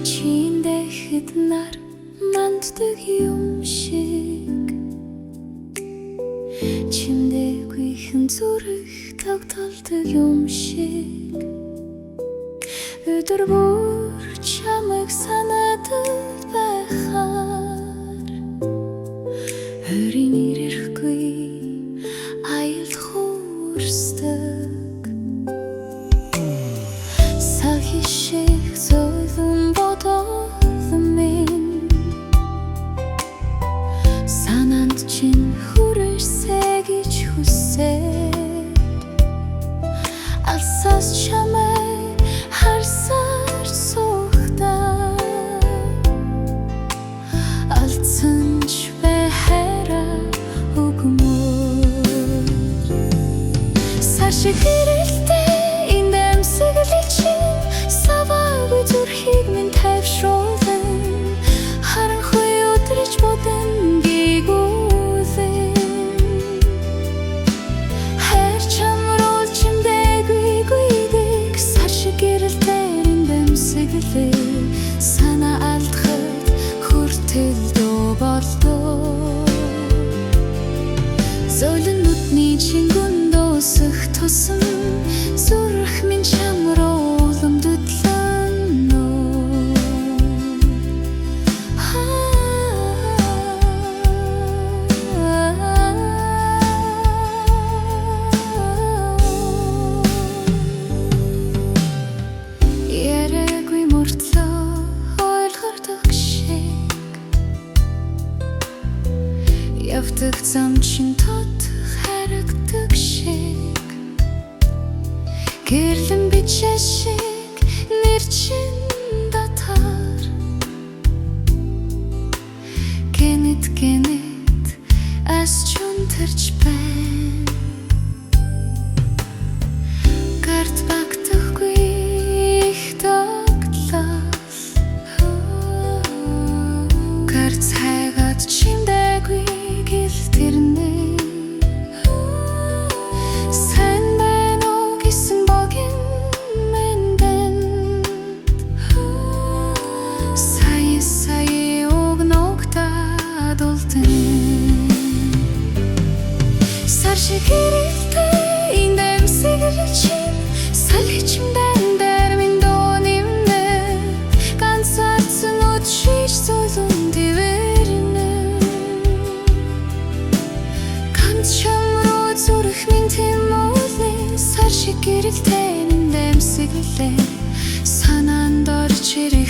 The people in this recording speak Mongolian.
Чиндэхэд нар манддаг юм шиг Чимдэгүйхэн зүрх тогтолдог юм шиг Өдөр бүр чамайг санаад байхаар Өрийн ирэхгүй аял хуурсдаг Сахи шиг зөөлөн бодол минь Санаанд чинь хүрээсэй гэж хүсээ Алсаас чамайг харсаар суухдаа Алдсан ч бэхэрэ үгмөр Сар шиг гэрэлтэй энэ дамсаглал чинь Саваагүй зүрхийг минь тайвшруулан Харанхуй өдрөж бодон гигүүлэн Хайр чамруул чимдэггүй гүйдэг Сар шиг гэрэлтэй энэ дамсаглал Санаа алдахад хүртэл дуу болдоо Зөөлөн нүдний чингүн дуусах тусам Зүрх минь чамруу уламжлан Яриаггүй мөртлөө ойлгордог шиг Явдаг зам чинь тодох харагдаг шиг Гэрлэн бичээ шиг нэр чинь татар Гэнэт ас чунтарч байна Гарт багтахгүй их тогтлол Гарт хайгаад чимдэггүй гэл тэрнэ Сайн байна уу гэсэн богийн мэндэн Сая өгнөгтад ултэн Сар шиг гэрэлтэй энэ дамсаглал чинь Салхи чимдэн дээр минь дуу нэмнэ Ганц алдсан өдрөж зөөлөн дэвэрнэ Ганц чамруу зүрх минь тэмүүлэн Сар шиг гэрэлтэй энэ дамсаглал Санаанд орж ирээ